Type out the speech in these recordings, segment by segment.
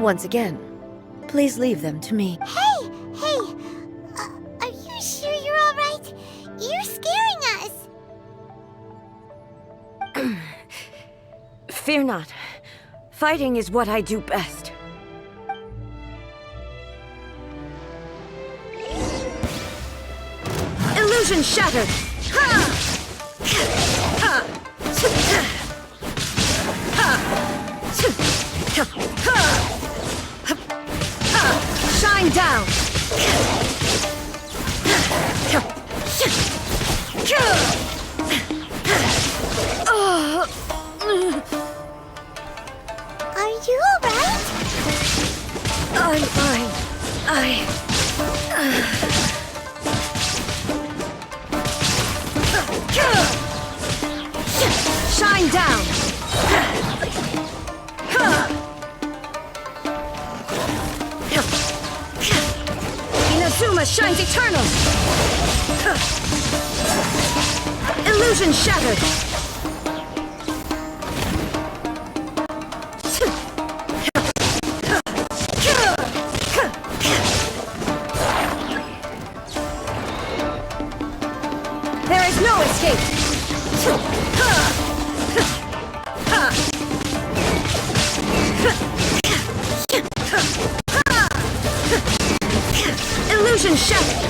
Once again, please leave them to me. Hey! Are you sure you're alright? You're scaring us! Fear not. Fighting is what I do best. Illusion shattered! Ha! Ha! Shine down! Are you alright? I'm fine. Shine down! Inazuma shines eternal! Illusion shattered! There is no escape! Illusion shattered!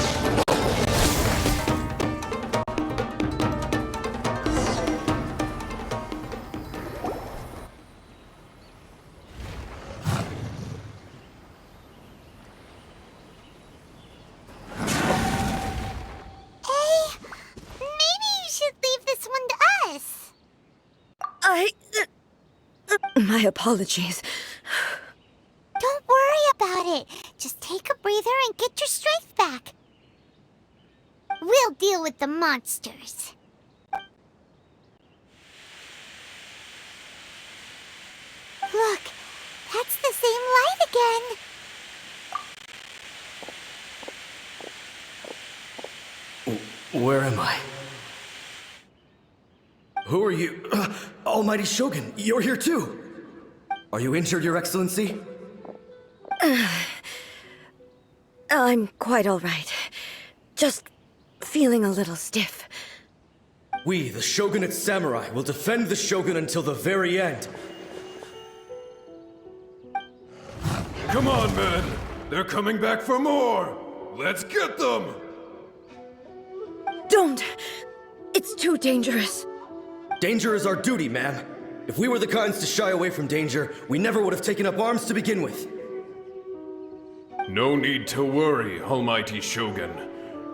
My apologies. Don't worry about it. Just take a breather and get your strength back. We'll deal with the monsters. Look, that's the same light again. Where am I? Who are you? Almighty Shogun, you're here too! Are you injured, Your Excellency? I'm quite all right. Just feeling a little stiff. We, the Shogunate Samurai, will defend the Shogun until the very end. Come on, men! They're coming back for more! Let's get them! Don't! It's too dangerous. Danger is our duty, ma'am. If we were the kinds to shy away from danger, we never would have taken up arms to begin with. No need to worry, Almighty Shogun.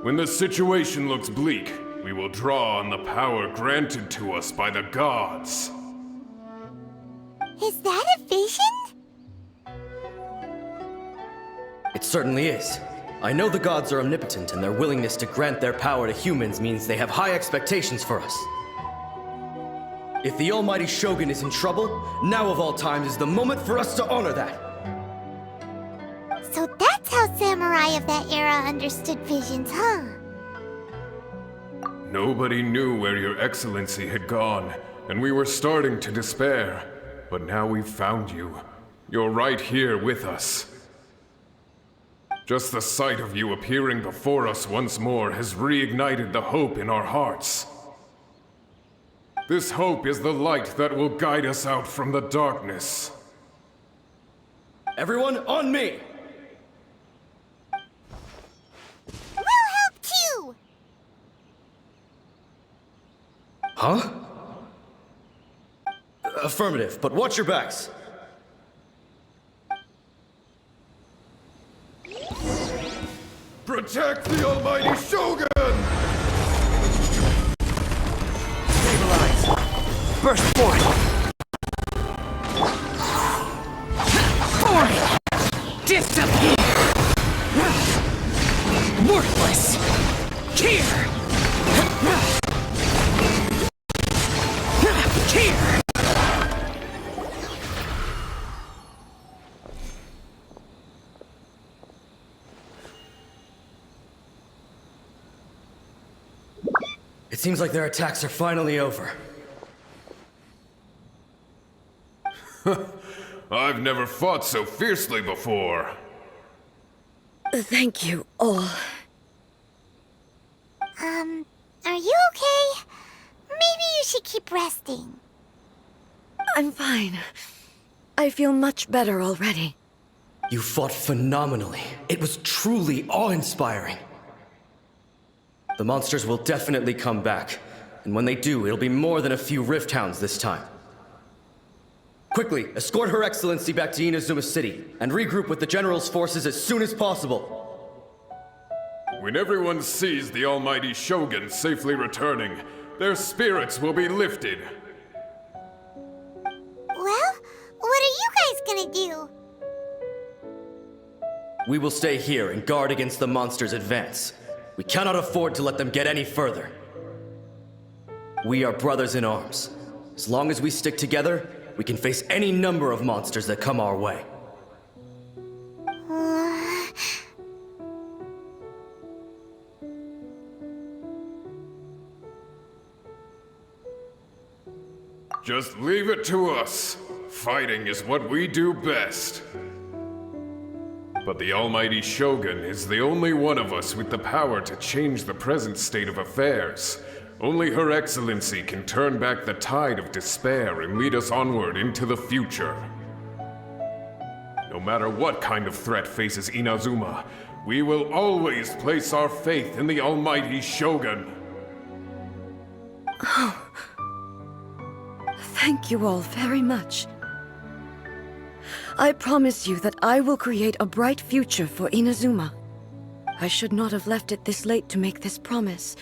When the situation looks bleak, we will draw on the power granted to us by the gods. Is that a vision? It certainly is. I know the gods are omnipotent, and their willingness to grant their power to humans means they have high expectations for us. If the Almighty Shogun is in trouble, now of all times is the moment for us to honor that. So that's how samurai of that era understood visions, huh? Nobody knew where Your Excellency had gone, and we were starting to despair. But now we've found you. You're right here with us. Just the sight of you appearing before us once more has reignited the hope in our hearts. This hope is the light that will guide us out from the darkness. Everyone, on me! We'll help too! Huh? Affirmative, but watch your backs. Protect the Almighty Shogun! Stabilize. Burst forth. Forth! Disappear! Worthless! Here! Here! It seems like their attacks are finally over. I've never fought so fiercely before. Thank you all. Are you okay? Maybe you should keep resting. I'm fine. I feel much better already. You fought phenomenally. It was truly awe-inspiring. The monsters will definitely come back. And when they do, it'll be more than a few Rift Hounds this time. Quickly, escort Her Excellency back to Inazuma City, and regroup with the General's forces as soon as possible. When everyone sees the almighty Shogun safely returning, their spirits will be lifted. Well, what are you guys gonna do? We will stay here and guard against the monsters' advance. We cannot afford to let them get any further. We are brothers in arms. As long as we stick together, we can face any number of monsters that come our way. Just leave it to us. Fighting is what we do best. But the almighty Shogun is the only one of us with the power to change the present state of affairs. Only Her Excellency can turn back the tide of despair and lead us onward into the future. No matter what kind of threat faces Inazuma, we will always place our faith in the almighty Shogun. Thank you all very much. I promise you that I will create a bright future for Inazuma. I should not have left it this late to make this promise.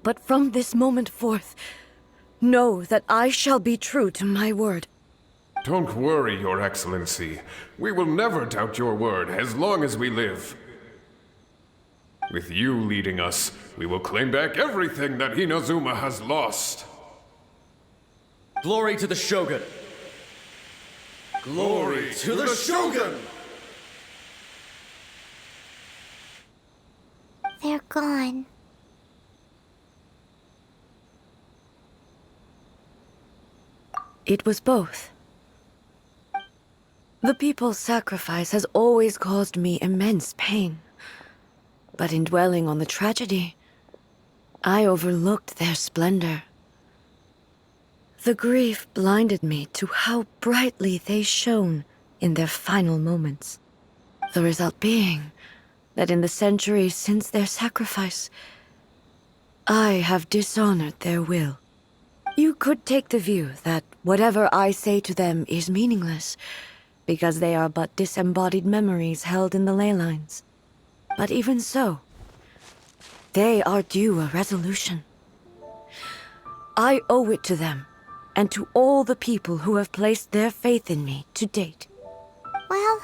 But from this moment forth, know that I shall be true to my word. Don't worry, Your Excellency. We will never doubt your word as long as we live. With you leading us, we will claim back everything that Inazuma has lost. Glory to the Shogun! Glory to the Shogun! They're gone. It was both. The people's sacrifice has always caused me immense pain. But in dwelling on the tragedy, I overlooked their splendor. The grief blinded me to how brightly they shone in their final moments. The result being that in the centuries since their sacrifice, I have dishonored their will. You could take the view that whatever I say to them is meaningless, because they are but disembodied memories held in the ley lines. But even so, they are due a resolution. I owe it to them, and to all the people who have placed their faith in me to date. Well,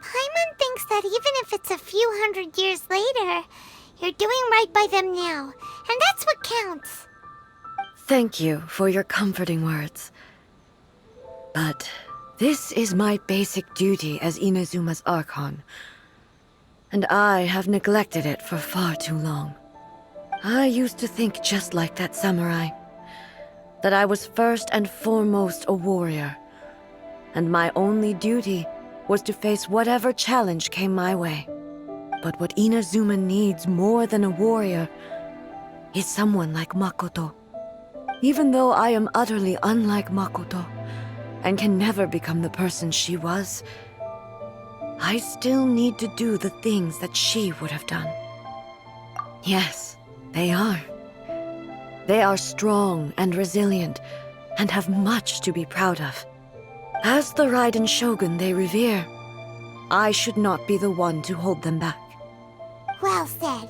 Paimon thinks that even if it's a few hundred years later, you're doing right by them now, and that's what counts. Thank you for your comforting words. But this is my basic duty as Inazuma's Archon, and I have neglected it for far too long. I used to think just like that samurai, that I was first and foremost a warrior, and my only duty was to face whatever challenge came my way. But what Inazuma needs more than a warrior is someone like Makoto. Even though I am utterly unlike Makoto, and can never become the person she was, I still need to do the things that she would have done. Yes, they are. They are strong and resilient, and have much to be proud of. As the Raiden Shogun they revere, I should not be the one to hold them back. Well said.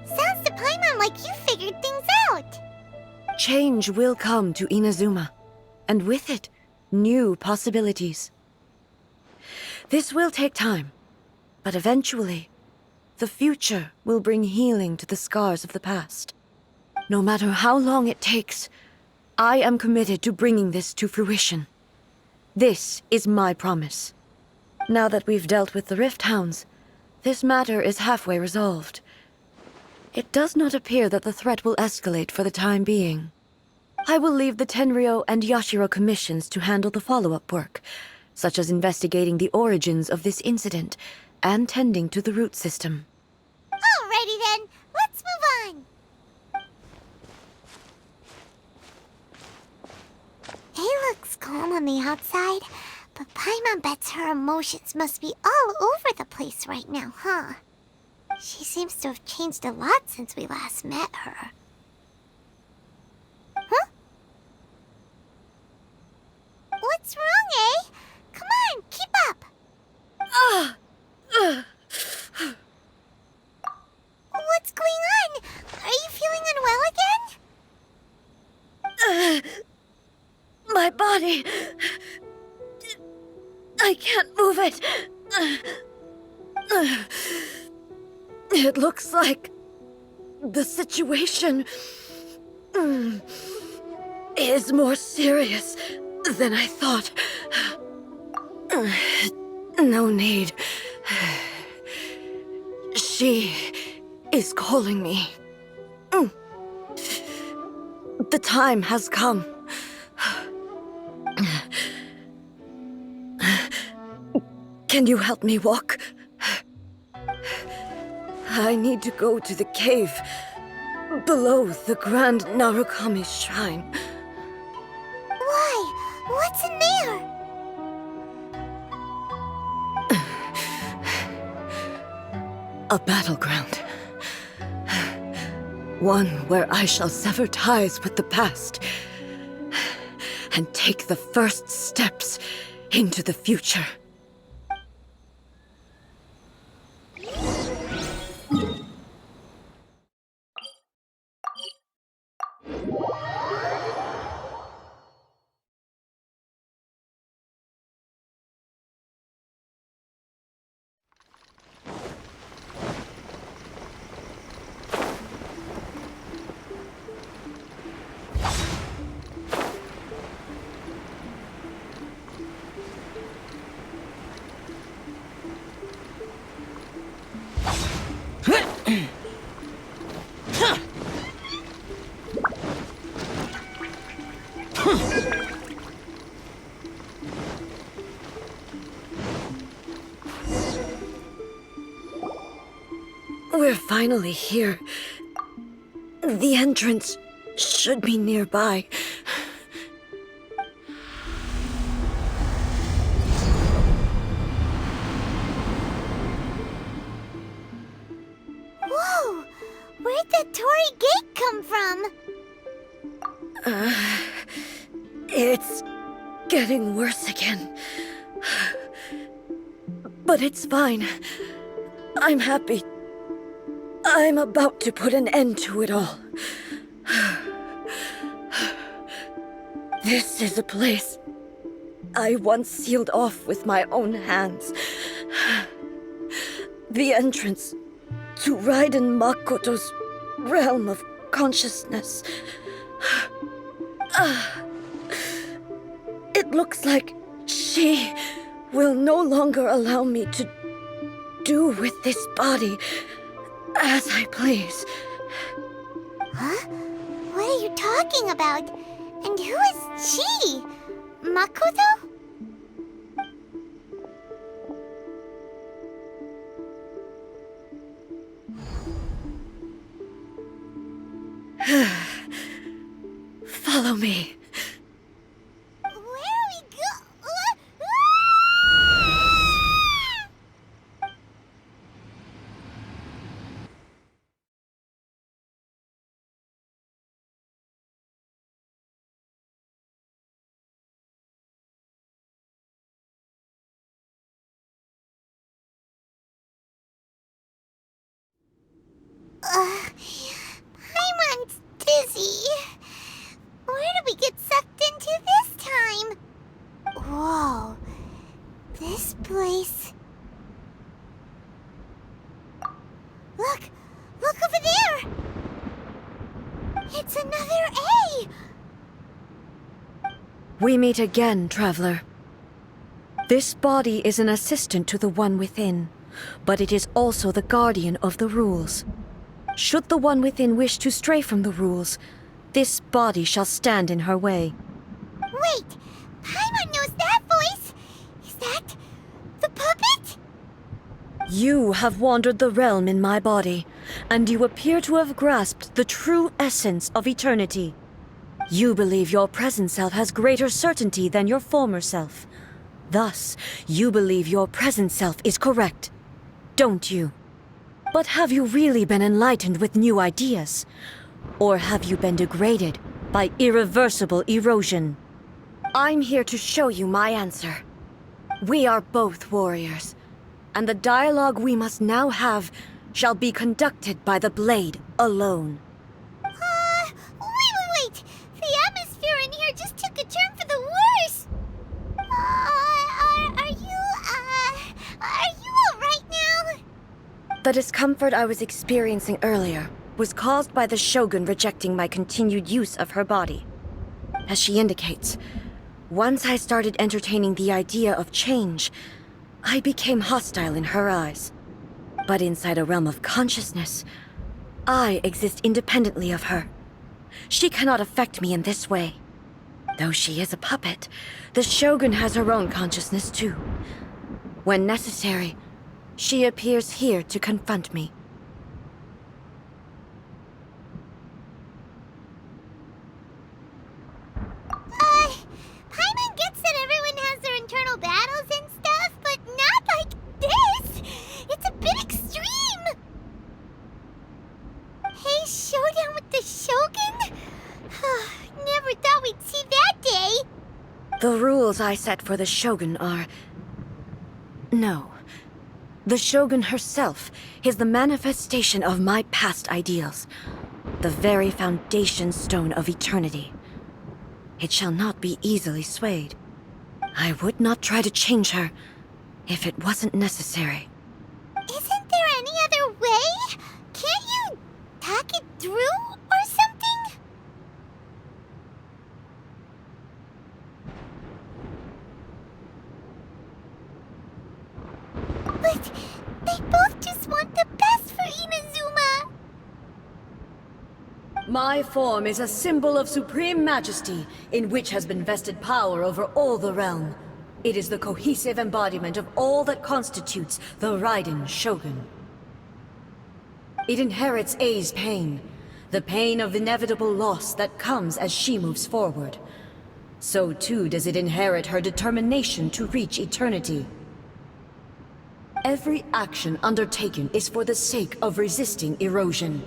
Sounds to Paimon like you figured things out. Change will come to Inazuma, and with it, new possibilities. This will take time, but eventually, the future will bring healing to the scars of the past. No matter how long it takes, I am committed to bringing this to fruition. This is my promise. Now that we've dealt with the Rift Hounds, this matter is halfway resolved. It does not appear that the threat will escalate for the time being. I will leave the Tenryo and Yashiro commissions to handle the follow-up work, such as investigating the origins of this incident and tending to the root system. Alrighty then, let's move on. It looks calm on the outside, but Paimon bets her emotions must be all over the place right now, huh? She seems to have changed a lot since we last met her. Huh? What's wrong, eh? Come on, keep up! What's going on? Are you feeling unwell again? My body... I can't move it. It looks like the situation is more serious than I thought. No need. She is calling me. The time has come. Can you help me walk? I need to go to the cave below the Grand Narukami's shrine. Why? What's in there? A battleground. One where I shall sever ties with the past and take the first steps into the future. We're finally here. The entrance should be nearby. Whoa! Where'd that Torii gate come from? It's getting worse again. But it's fine. I'm happy. I'm about to put an end to it all. This is a place I once sealed off with my own hands. The entrance to Raiden Makoto's realm of consciousness. It looks like she will no longer allow me to do with this body as I please. Huh? What are you talking about? And who is she? Makoto? Follow me. Where are we go? Paimon's dizzy. Where did we get sucked into this time? Whoa. This place... Look! Look over there! It's another A! We meet again, traveler. This body is an assistant to the One Within, but it is also the guardian of the rules. Should the One Within wish to stray from the rules, this body shall stand in her way. Wait! Paimon knows that voice! Is You have wandered the realm in my body, and you appear to have grasped the true essence of eternity. You believe your present self has greater certainty than your former self. Thus, you believe your present self is correct, don't you? But have you really been enlightened with new ideas? Or have you been degraded by irreversible erosion? I'm here to show you my answer. We are both warriors, and the dialogue we must now have shall be conducted by the blade alone. Wait! The atmosphere in here just took a turn for the worse! Are you alright now? The discomfort I was experiencing earlier was caused by the Shogun rejecting my continued use of her body. As she indicates, once I started entertaining the idea of change, I became hostile in her eyes. But inside a realm of consciousness, I exist independently of her. She cannot affect me in this way. Though she is a puppet, the Shogun has her own consciousness too. When necessary, she appears here to confront me. Paimon gets that everyone has their internal battles and stuff, but not like this! It's a bit extreme! Hey, showdown with the Shogun? Never thought we'd see that day! The rules I set for the Shogun are... No. The Shogun herself is the manifestation of my past ideals. The very foundation stone of eternity. It shall not be easily swayed. I would not try to change her if it wasn't necessary. Isn't there any other way? Can't you talk it through or something? But they both just want the best for Inazuma. My form is a symbol of supreme majesty, in which has been vested power over all the realm. It is the cohesive embodiment of all that constitutes the Raiden Shogun. It inherits Ei's pain, the pain of inevitable loss that comes as she moves forward. So too does it inherit her determination to reach eternity. Every action undertaken is for the sake of resisting erosion.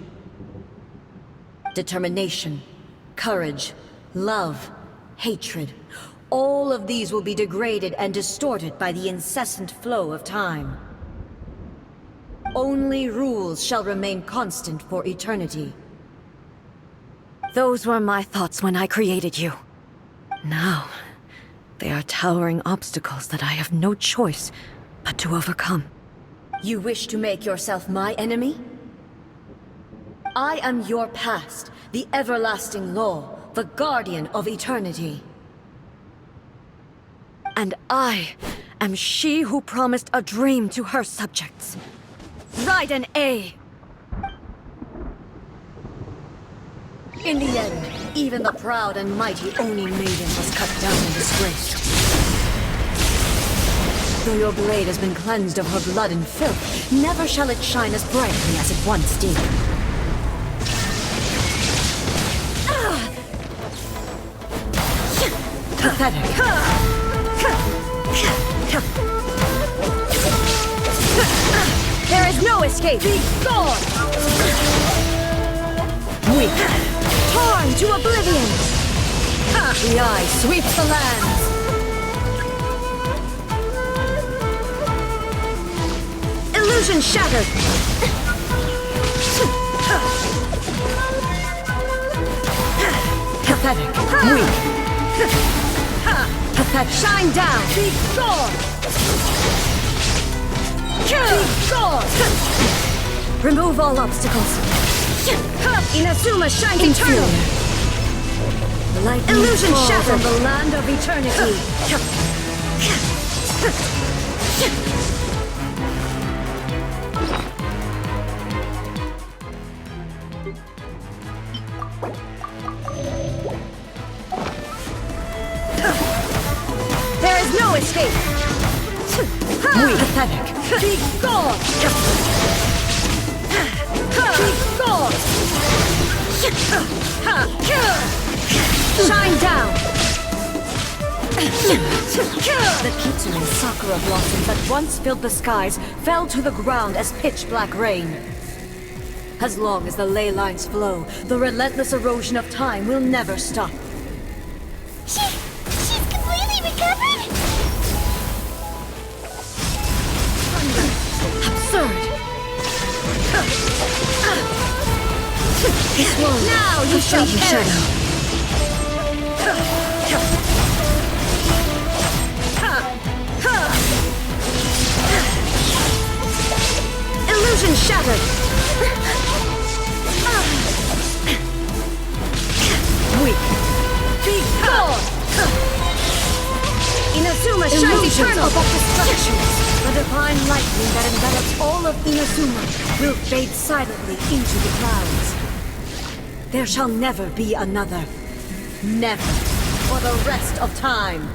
Determination, courage, love, hatred, all of these will be degraded and distorted by the incessant flow of time. Only rules shall remain constant for eternity. Those were my thoughts when I created you. Now, they are towering obstacles that I have no choice but to overcome. You wish to make yourself my enemy? I am your past, the everlasting law, the guardian of eternity. And I am she who promised a dream to her subjects. Raiden A. In the end, even the proud and mighty Oni maiden was cut down and disgraced. Though your blade has been cleansed of her blood and filth, never shall it shine as brightly as it once did. Pathetic. There is no escape! Be gone! Weak. Torn to oblivion! The eye sweeps the lands! Illusion shattered! Pathetic. Weak. Pathetic. Shine down! Be gone! Be gone! Remove all obstacles. Inazuma shines eternal! Lightning illusion shattered from the land of eternity! There is no escape! Pathetic. Be gone! Be gone! Shine down! The Kitsune sakura blossoms that once filled the skies fell to the ground as pitch-black rain. As long as the ley lines flow, the relentless erosion of time will never stop. She's completely recovered? Absurd! Now you shall perish! Illusion shattered! Weak! Be gone! Inazuma shines eternal of destruction! The divine lightning that envelops all of Inazuma will fade silently into the clouds. There shall never be another. Never. For the rest of time.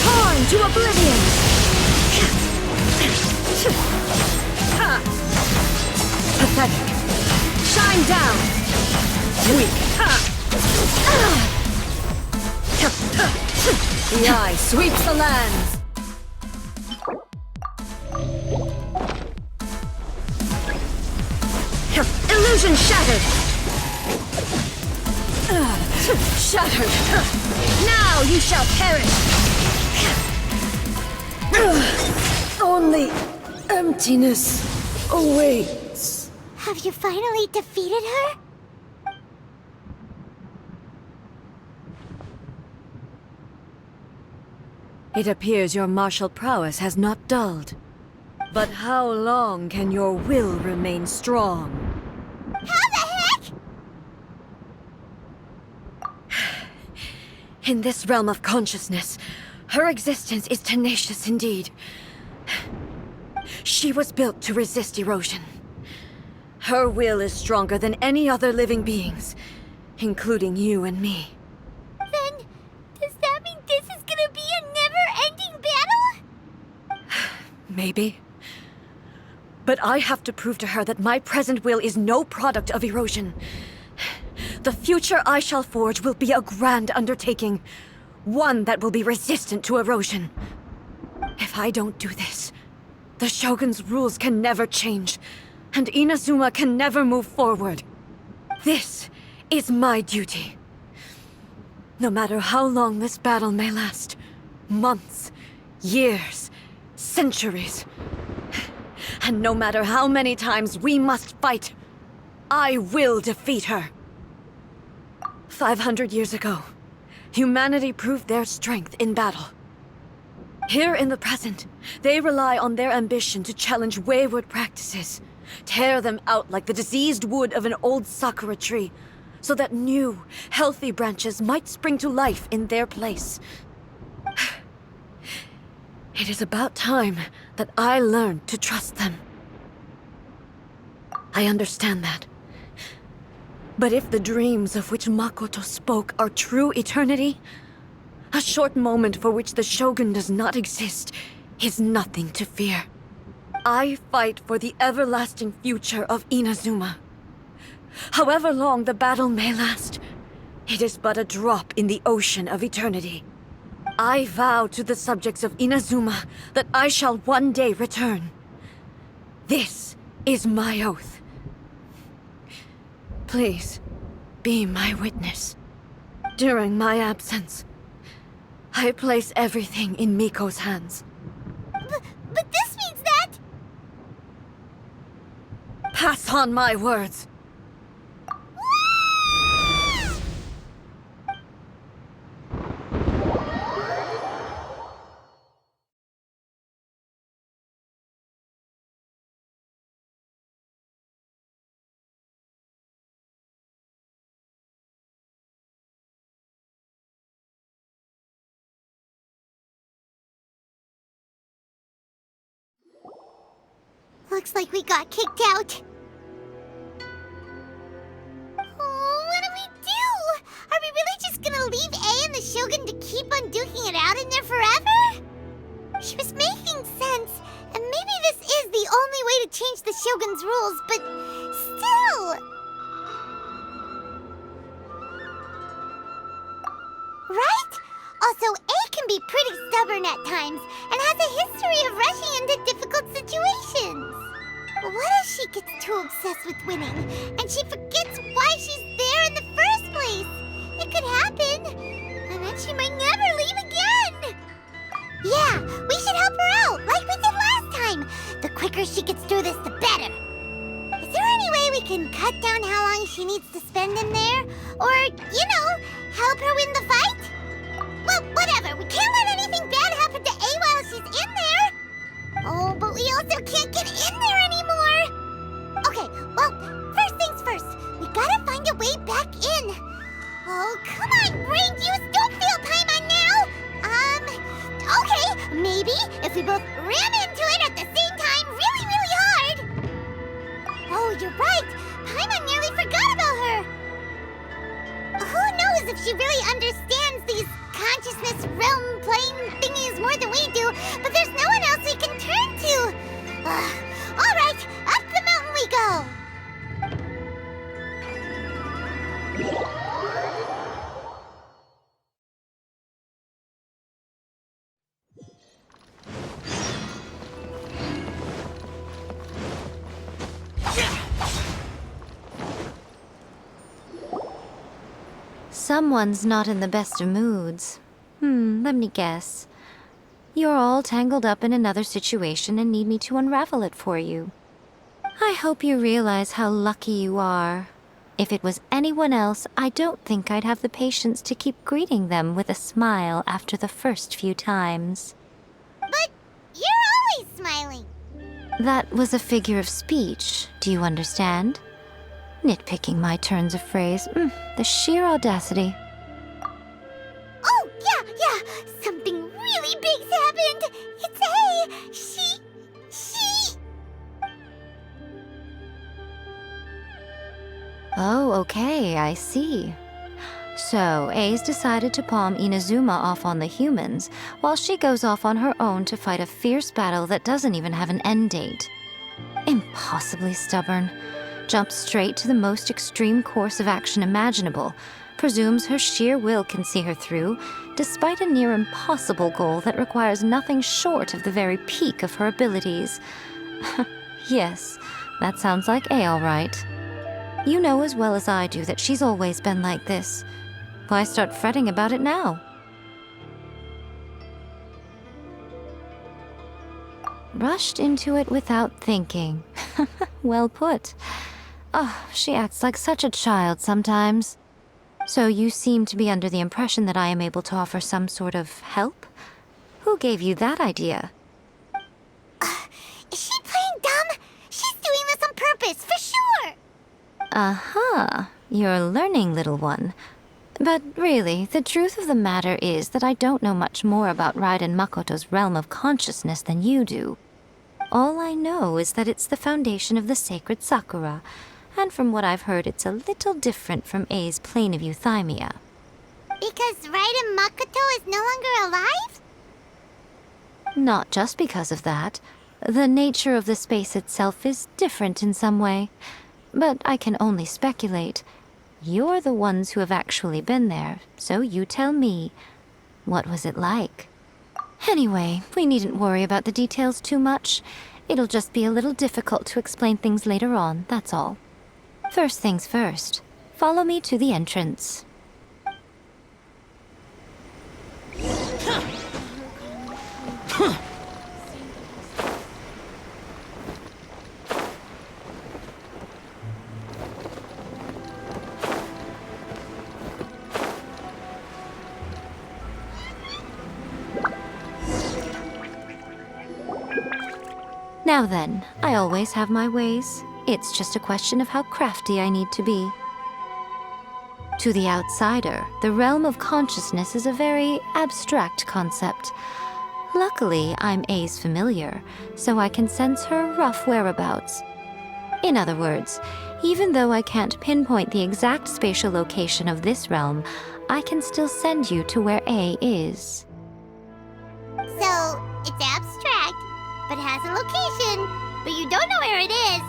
Torn to oblivion! Pathetic. Shine down! Weak. The eye sweeps the lands. Illusion shattered! Shattered! Now you shall perish! Only emptiness awaits. Have you finally defeated her? It appears your martial prowess has not dulled. But how long can your will remain strong? How the heck? In this realm of consciousness, her existence is tenacious indeed. She was built to resist erosion. Her will is stronger than any other living being's, including you and me. Then, does that mean this is gonna be a never-ending battle? Maybe. But I have to prove to her that my present will is no product of erosion. The future I shall forge will be a grand undertaking. One that will be resistant to erosion. If I don't do this, the Shogun's rules can never change, and Inazuma can never move forward. This is my duty. No matter how long this battle may last, months, years, centuries, and no matter how many times we must fight, I will defeat her. 500 years ago, humanity proved their strength in battle. Here in the present, they rely on their ambition to challenge wayward practices, tear them out like the diseased wood of an old sakura tree, so that new, healthy branches might spring to life in their place. It is about time that I learned to trust them. I understand that. But if the dreams of which Makoto spoke are true eternity, a short moment for which the Shogun does not exist is nothing to fear. I fight for the everlasting future of Inazuma. However long the battle may last, it is but a drop in the ocean of eternity. I vow to the subjects of Inazuma that I shall one day return. This is my oath. Please, be my witness. During my absence, I place everything in Miko's hands. But this means that... Pass on my words. Looks like we got kicked out. Oh, what do we do? Shogun to keep on duking it out in there forever? She was making sense, and maybe this is the only way to change the Shogun's rules, but still... Right? Also, A can be pretty stubborn at times, and has a history of rushing into difficult situations. What if she gets too obsessed with winning, and she forgets why she's there in the first place? It could happen, and then she might never leave again. Yeah, we should help her out, like we did last time. The quicker she gets through this, the better. Is there any way we can cut down how long she needs to spend in there? Or, help her win the fight? Well, whatever. We can't let anything bad happen to A while she's in there. Oh, but we also can't get in there anymore. Okay, well, first things first. We gotta find a way back in. Oh, come on, brain juice. Don't feel Paimon now. Okay, maybe if we both ram into it at the same time really, really hard. Oh, you're right. Paimon nearly forgot about her. Who knows if she really understands these consciousness realm plane thingies more than we do, but there's no one else we can turn to. All right, up the mountain we go. Someone's not in the best of moods. Let me guess. You're all tangled up in another situation and need me to unravel it for you. I hope you realize how lucky you are. If it was anyone else, I don't think I'd have the patience to keep greeting them with a smile after the first few times. But you're always smiling. That was a figure of speech, do you understand? Nitpicking my turns of phrase. The sheer audacity. Oh, yeah. Something really big's happened. It's A. She... Oh, okay, I see. So, A's decided to palm Inazuma off on the humans, while she goes off on her own to fight a fierce battle that doesn't even have an end date. Impossibly stubborn. Jumps straight to the most extreme course of action imaginable, presumes her sheer will can see her through, despite a near impossible goal that requires nothing short of the very peak of her abilities. Yes, that sounds like A all right. You know as well as I do that she's always been like this. Why start fretting about it now? Rushed into it without thinking. Well put. Oh, she acts like such a child sometimes. So you seem to be under the impression that I am able to offer some sort of help? Who gave you that idea? Is she playing dumb? She's doing this on purpose, for sure! Aha, you're learning, little one. But really, the truth of the matter is that I don't know much more about Raiden Makoto's realm of consciousness than you do. All I know is that it's the foundation of the sacred Sakura, and from what I've heard, it's a little different from A's plane of euthymia. Because Raiden Makoto is no longer alive? Not just because of that. The nature of the space itself is different in some way. But I can only speculate. You're the ones who have actually been there, so you tell me. What was it like? Anyway, we needn't worry about the details too much. It'll just be a little difficult to explain things later on, that's all. First things first. Follow me to the entrance. Now then, I always have my ways. It's just a question of how crafty I need to be. To the outsider, the realm of consciousness is a very abstract concept. Luckily, I'm A's familiar, so I can sense her rough whereabouts. In other words, Even though I can't pinpoint the exact spatial location of this realm, I can still send you to where A is. So, it's abstract, but has a location, but you don't know where it is,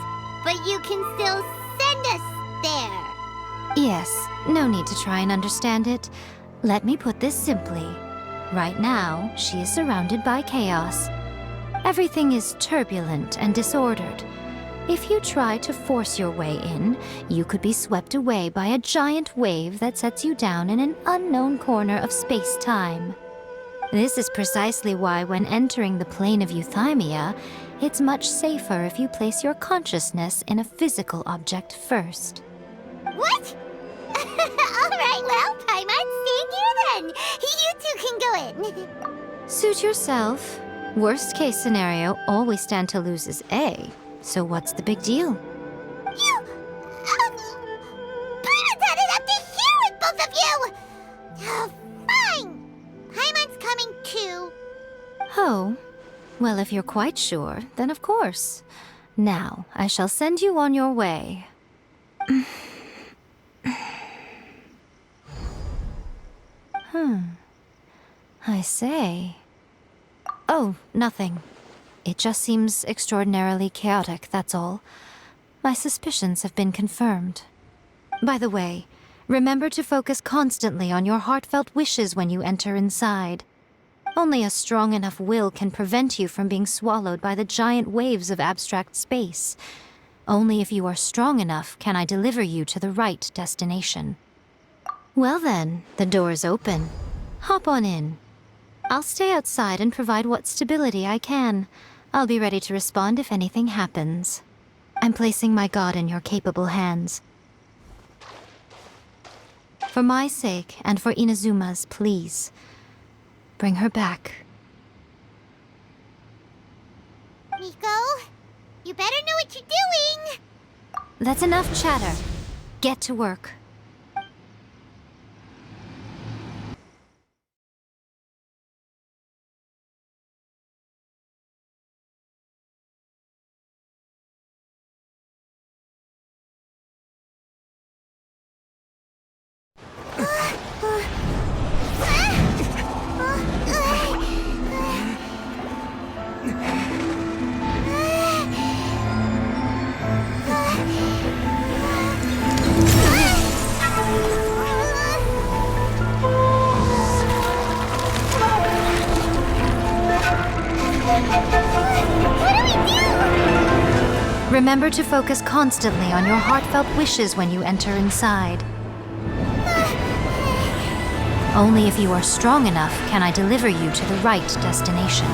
but you can still send us there. Yes, no need to try and understand it. Let me put this simply. Right now, she is surrounded by chaos. Everything is turbulent and disordered. If you try to force your way in, you could be swept away by a giant wave that sets you down in an unknown corner of space-time. This is precisely why when entering the plane of euthymia, it's much safer if you place your consciousness in a physical object first. What? Alright, well, Paimon's staying here then. You two can go in. Suit yourself. Worst case scenario, all we stand to lose is A. So what's the big deal? You... Paimon's had it up to here with both of you! Fine! Paimon's coming too. Oh, well, if you're quite sure, then of course. Now, I shall send you on your way. I say. Oh, nothing. It just seems extraordinarily chaotic, that's all. My suspicions have been confirmed. By the way, remember to focus constantly on your heartfelt wishes when you enter inside. Only a strong enough will can prevent you from being swallowed by the giant waves of abstract space. Only if you are strong enough can I deliver you to the right destination. Well then, the door's open. Hop on in. I'll stay outside and provide what stability I can. I'll be ready to respond if anything happens. I'm placing my god in your capable hands. For my sake and for Inazuma's, please. Bring her back. Miko, you better know what you're doing! That's enough chatter. Get to work. Remember to focus constantly on your heartfelt wishes when you enter inside. Only if you are strong enough can I deliver you to the right destination.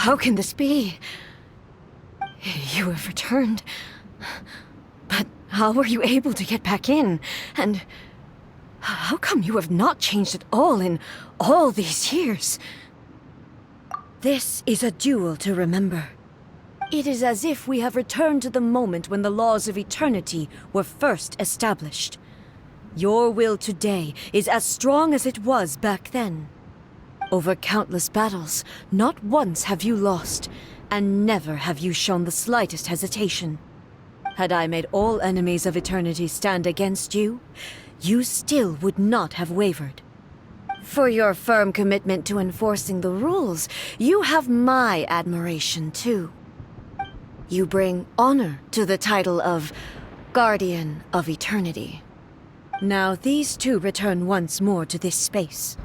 How can this be? You have returned. But how were you able to get back in? And how come you have not changed at all in all these years? This is a duel to remember. It is as if we have returned to the moment when the laws of eternity were first established. Your will today is as strong as it was back then. Over countless battles, not once have you lost, and never have you shown the slightest hesitation. Had I made all enemies of eternity stand against you, you still would not have wavered. For your firm commitment to enforcing the rules, you have my admiration too. You bring honor to the title of Guardian of Eternity. Now these two return once more to this space.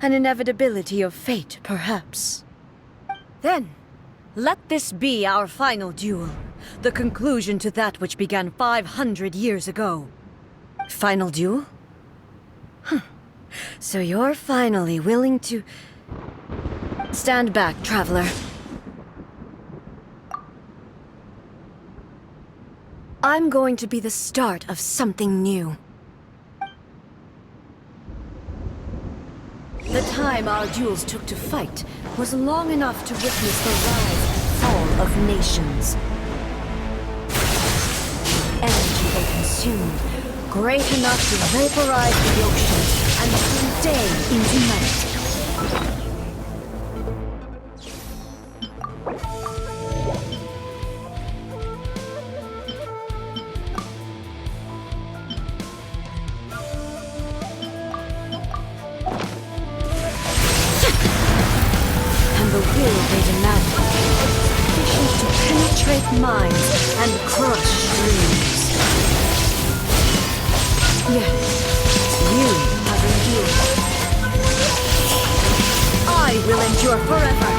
An inevitability of fate, perhaps. Then, let this be our final duel, the conclusion to that which began 500 years ago. Final duel? So you're finally willing to... Stand back, traveler. I'm going to be the start of something new. The time our duels took to fight was long enough to witness the rise and fall of nations. The energy they consumed, great enough to vaporize the ocean and turn day into night. The will they demanded was sufficient to penetrate minds and crush dreams. Yet, you have endured. I will endure forever.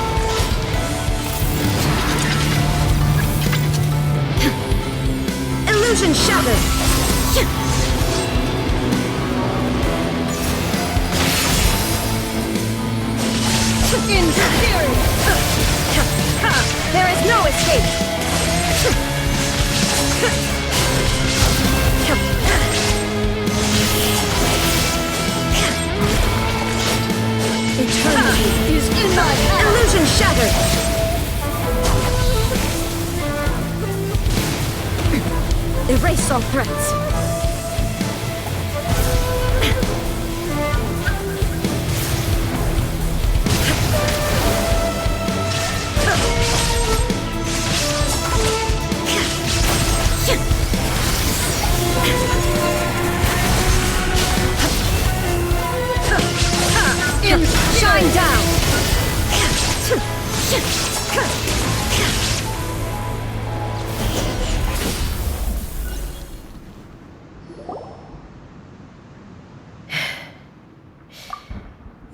Illusion shattered! Inferior! There is no escape! Eternity is in my hand! Illusion shattered! Erase all threats! Shine down!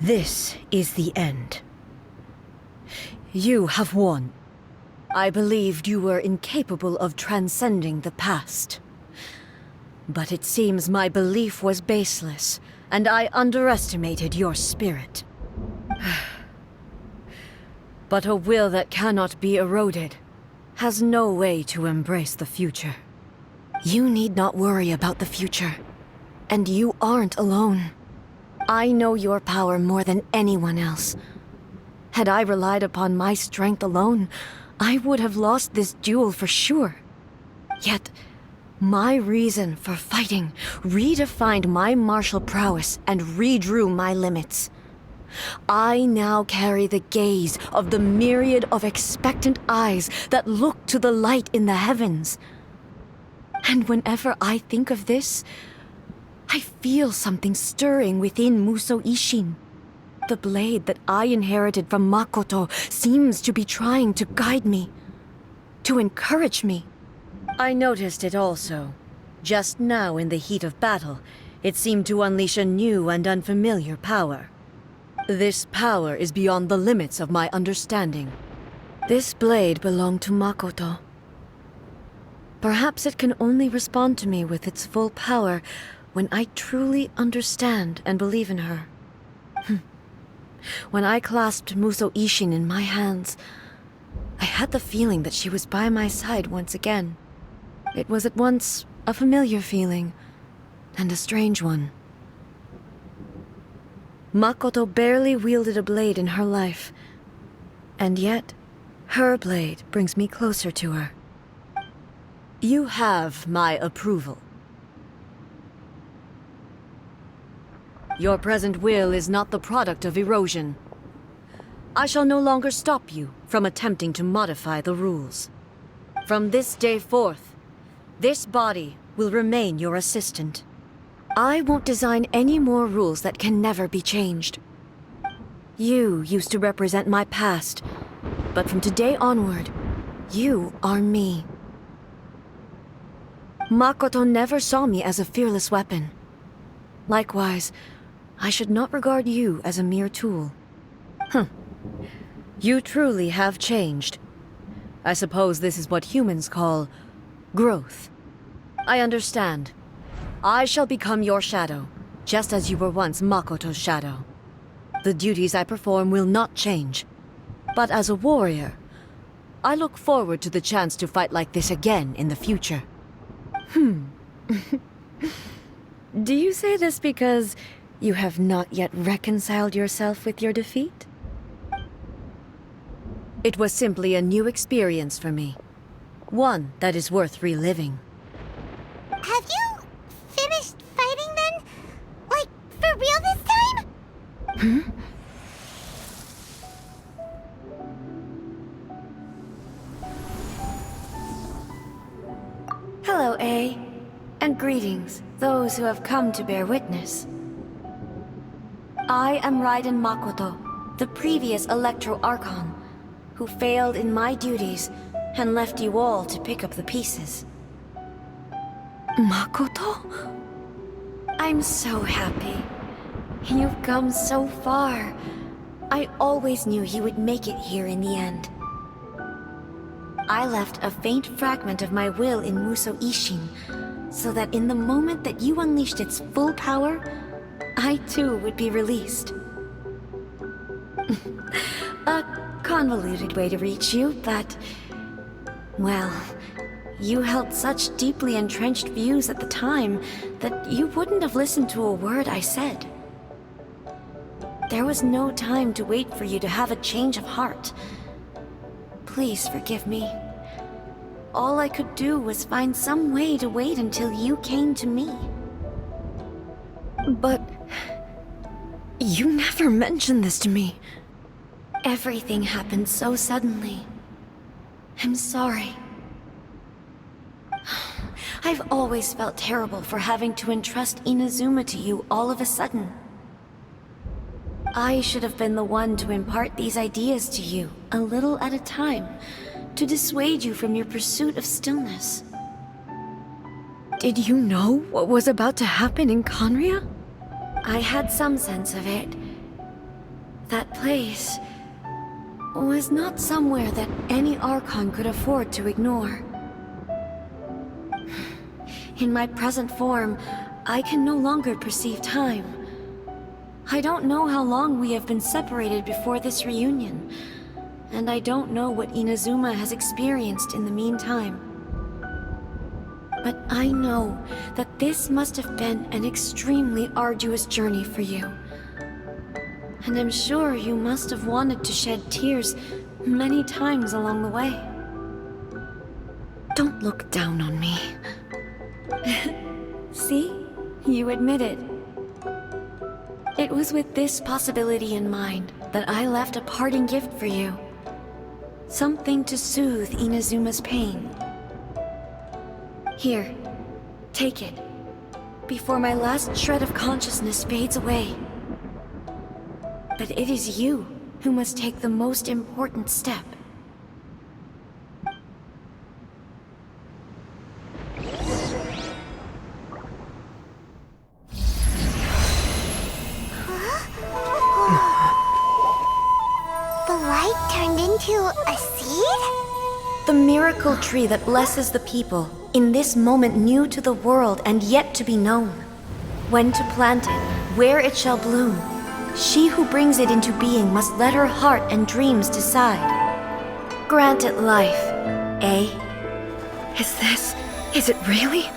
This is the end. You have won. I believed you were incapable of transcending the past. But it seems my belief was baseless, and I underestimated your spirit. But a will that cannot be eroded has no way to embrace the future. You need not worry about the future, and you aren't alone. I know your power more than anyone else. Had I relied upon my strength alone, I would have lost this duel for sure. Yet, my reason for fighting redefined my martial prowess and redrew my limits. I now carry the gaze of the myriad of expectant eyes that look to the light in the heavens. And whenever I think of this, I feel something stirring within Musou Ishin. The blade that I inherited from Makoto seems to be trying to guide me, to encourage me. I noticed it also. Just now in the heat of battle, it seemed to unleash a new and unfamiliar power. This power is beyond the limits of my understanding. This blade belonged to Makoto. Perhaps it can only respond to me with its full power when I truly understand and believe in her. When I clasped Musou Ishin in my hands, I had the feeling that she was by my side once again. It was at once a familiar feeling and a strange one. Makoto barely wielded a blade in her life, and yet her blade brings me closer to her. You have my approval. Your present will is not the product of erosion. I shall no longer stop you from attempting to modify the rules. From this day forth, this body will remain your assistant. I won't design any more rules that can never be changed. You used to represent my past, but from today onward, you are me. Makoto never saw me as a fearless weapon. Likewise, I should not regard you as a mere tool. You truly have changed. I suppose this is what humans call growth. I understand. I shall become your shadow, just as you were once Makoto's shadow. The duties I perform will not change. But as a warrior, I look forward to the chance to fight like this again in the future. Do you say this because you have not yet reconciled yourself with your defeat? It was simply a new experience for me. One that is worth reliving. Have you finished fighting then? Like, for real this time? Hello, A. And greetings, those who have come to bear witness. I am Raiden Makoto, the previous Electro Archon, who failed in my duties and left you all to pick up the pieces. Makoto? I'm so happy. You've come so far. I always knew you would make it here in the end. I left a faint fragment of my will in Muso Ishin, so that in the moment that you unleashed its full power, I too would be released. A convoluted way to reach you, but... well, you held such deeply entrenched views at the time that you wouldn't have listened to a word I said. There was no time to wait for you to have a change of heart. Please forgive me. All I could do was find some way to wait until you came to me. But... you never mentioned this to me. Everything happened so suddenly. I'm sorry. I've always felt terrible for having to entrust Inazuma to you all of a sudden. I should have been the one to impart these ideas to you, a little at a time, to dissuade you from your pursuit of stillness. Did you know what was about to happen in Conria? I had some sense of it. That place was not somewhere that any Archon could afford to ignore. In my present form, I can no longer perceive time. I don't know how long we have been separated before this reunion, and I don't know what Inazuma has experienced in the meantime. But I know that this must have been an extremely arduous journey for you. And I'm sure you must have wanted to shed tears many times along the way. Don't look down on me. See? You admit it. It was with this possibility in mind that I left a parting gift for you. Something to soothe Inazuma's pain. Here, take it, before my last shred of consciousness fades away. But it is you who must take the most important step. The light turned into a seed? The miracle tree that blesses the people, in this moment new to the world and yet to be known. When to plant it, where it shall bloom. She who brings it into being must let her heart and dreams decide. Grant it life, eh? Is it really?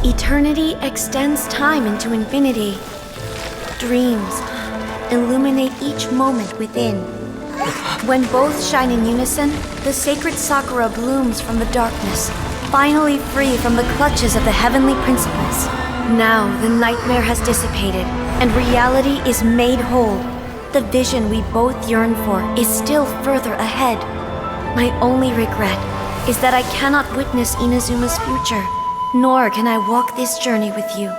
Eternity extends time into infinity. Dreams illuminate each moment within. When both shine in unison, the sacred Sakura blooms from the darkness, finally free from the clutches of the heavenly principles. Now the nightmare has dissipated, and reality is made whole. The vision we both yearn for is still further ahead. My only regret is that I cannot witness Inazuma's future, nor can I walk this journey with you.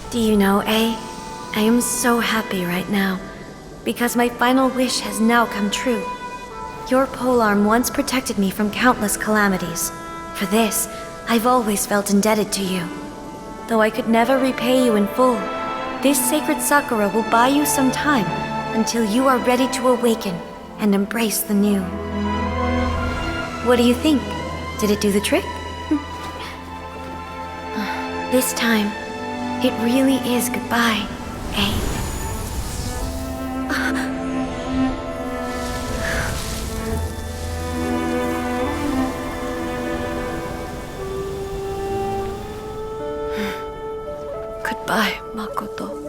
Do you know, A? I am so happy right now, because my final wish has now come true. Your polearm once protected me from countless calamities. For this, I've always felt indebted to you. Though I could never repay you in full, this sacred Sakura will buy you some time until you are ready to awaken and embrace the new. What do you think? Did it do the trick? This time, it really is goodbye, eh? Goodbye, Makoto.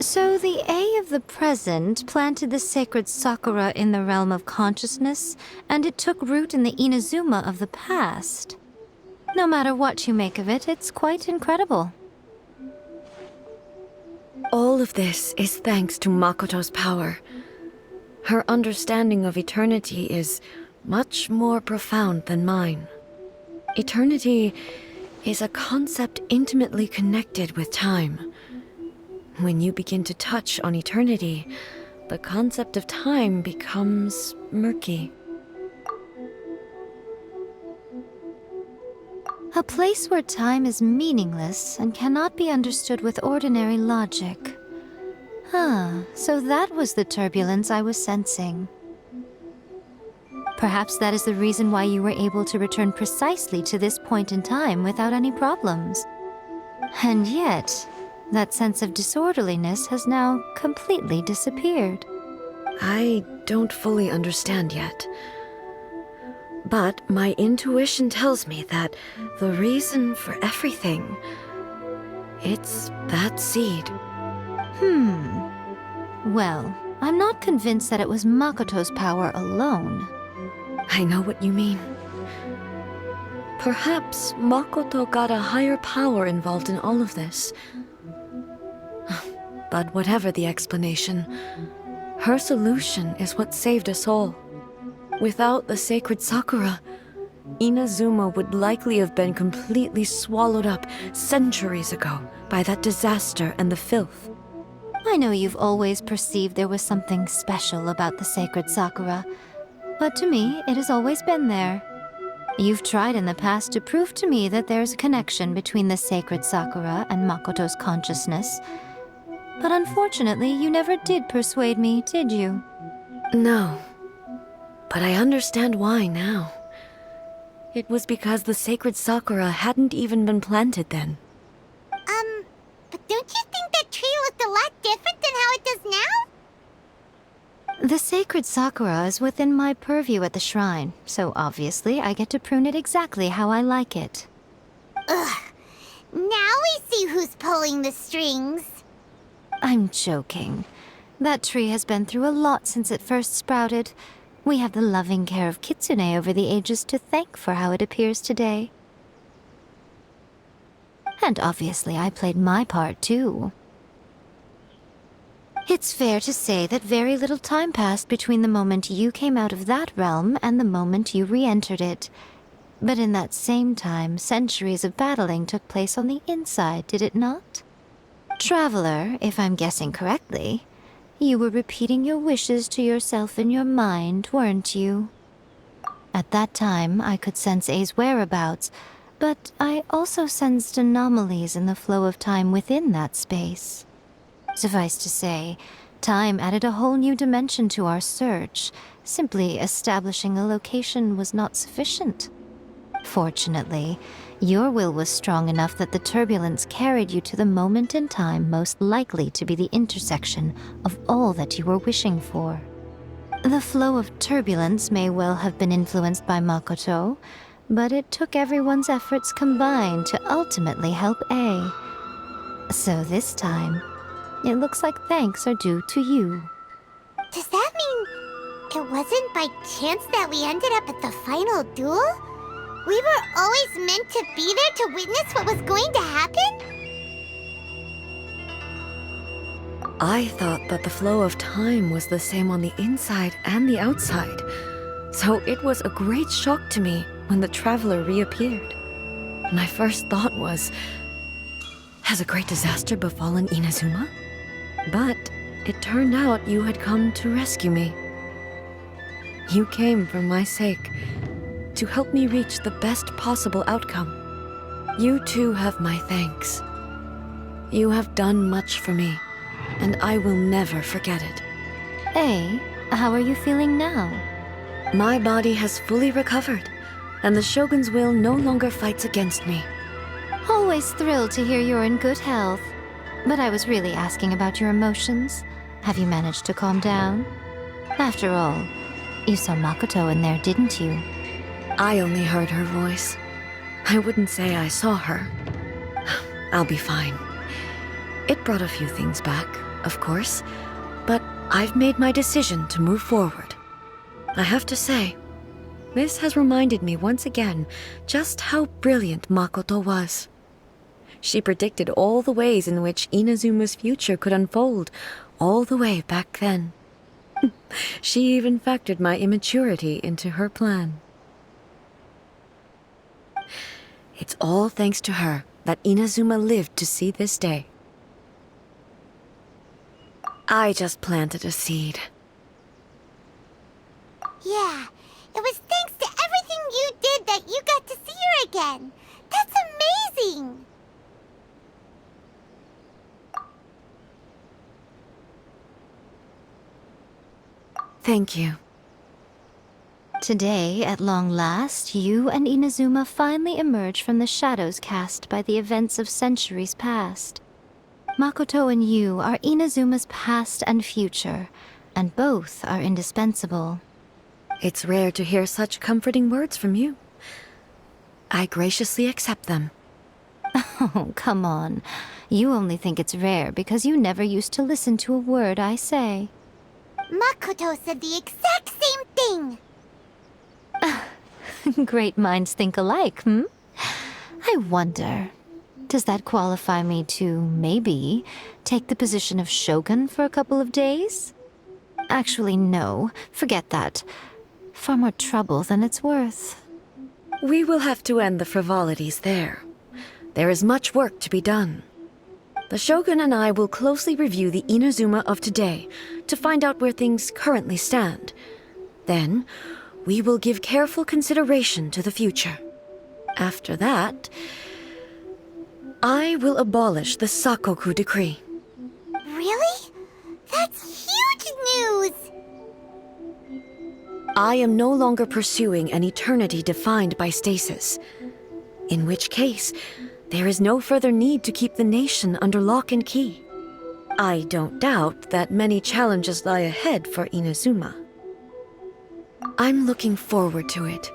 So the A of the present planted the sacred sakura in the realm of consciousness, and it took root in the Inazuma of the past. No matter what you make of it, it's quite incredible. All of this is thanks to Makoto's power. Her understanding of eternity is much more profound than mine. Eternity is a concept intimately connected with time. When you begin to touch on eternity, the concept of time becomes murky. A place where time is meaningless and cannot be understood with ordinary logic. So that was the turbulence I was sensing. Perhaps that is the reason why you were able to return precisely to this point in time without any problems. And yet, that sense of disorderliness has now completely disappeared. I don't fully understand yet. But my intuition tells me that the reason for everything, it's that seed. Well, I'm not convinced that it was Makoto's power alone. I know what you mean. Perhaps Makoto got a higher power involved in all of this. But whatever the explanation, her solution is what saved us all. Without the sacred Sakura, Inazuma would likely have been completely swallowed up centuries ago by that disaster and the filth. I know you've always perceived there was something special about the sacred Sakura, but to me, it has always been there. You've tried in the past to prove to me that there's a connection between the sacred Sakura and Makoto's consciousness, but unfortunately, you never did persuade me, did you? No, but I understand why now. It was because the sacred Sakura hadn't even been planted then. But don't you think that tree looked a lot different than how it does now? The sacred Sakura is within my purview at the shrine, so obviously I get to prune it exactly how I like it. Ugh. Now we see who's pulling the strings. I'm joking. That tree has been through a lot since it first sprouted. We have the loving care of Kitsune over the ages to thank for how it appears today. And obviously I played my part too. It's fair to say that very little time passed between the moment you came out of that realm and the moment you re-entered it. But in that same time, centuries of battling took place on the inside, did it not? Traveler, if I'm guessing correctly, you were repeating your wishes to yourself in your mind, weren't you? At that time, I could sense A's whereabouts, but I also sensed anomalies in the flow of time within that space. Suffice to say, time added a whole new dimension to our search. Simply establishing a location was not sufficient. Fortunately, your will was strong enough that the turbulence carried you to the moment in time most likely to be the intersection of all that you were wishing for. The flow of turbulence may well have been influenced by Makoto, but it took everyone's efforts combined to ultimately help A. So this time, it looks like thanks are due to you. Does that mean it wasn't by chance that we ended up at the final duel? We were always meant to be there to witness what was going to happen? I thought that the flow of time was the same on the inside and the outside, so it was a great shock to me when the traveler reappeared. My first thought was, has a great disaster befallen Inazuma? But it turned out you had come to rescue me. You came for my sake, to help me reach the best possible outcome. You too have my thanks. You have done much for me, and I will never forget it. A, how are you feeling now? My body has fully recovered, and the Shogun's will no longer fights against me. Always thrilled to hear you're in good health. But I was really asking about your emotions. Have you managed to calm down? After all, you saw Makoto in there, didn't you? I only heard her voice. I wouldn't say I saw her. I'll be fine. It brought a few things back, of course, but I've made my decision to move forward. I have to say, this has reminded me once again just how brilliant Makoto was. She predicted all the ways in which Inazuma's future could unfold, all the way back then. She even factored my immaturity into her plan. It's all thanks to her that Inazuma lived to see this day. I just planted a seed. Yeah, it was thanks to everything you did that you got to see her again. That's amazing! Thank you. Today, at long last, you and Inazuma finally emerge from the shadows cast by the events of centuries past. Makoto and you are Inazuma's past and future, and both are indispensable. It's rare to hear such comforting words from you. I graciously accept them. Oh, come on. You only think it's rare because you never used to listen to a word I say. Makoto said the exact same thing! Great minds think alike, hmm? I wonder, does that qualify me to, maybe, take the position of Shogun for a couple of days? Actually, no. Forget that. Far more trouble than it's worth. We will have to end the frivolities there. There is much work to be done. The Shogun and I will closely review the Inazuma of today to find out where things currently stand. Then, we will give careful consideration to the future. After that, I will abolish the Sakoku decree. Really? That's huge news! I am no longer pursuing an eternity defined by stasis. In which case, there is no further need to keep the nation under lock and key. I don't doubt that many challenges lie ahead for Inazuma. I'm looking forward to it.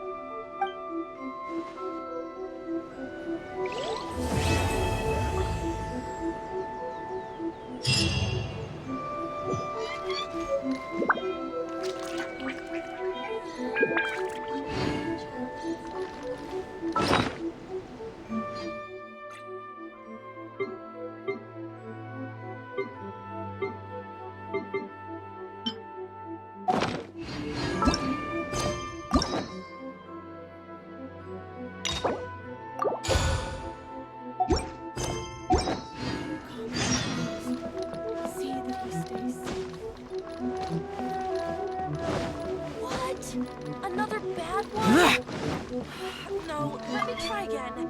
Another bad one? No, let me try again.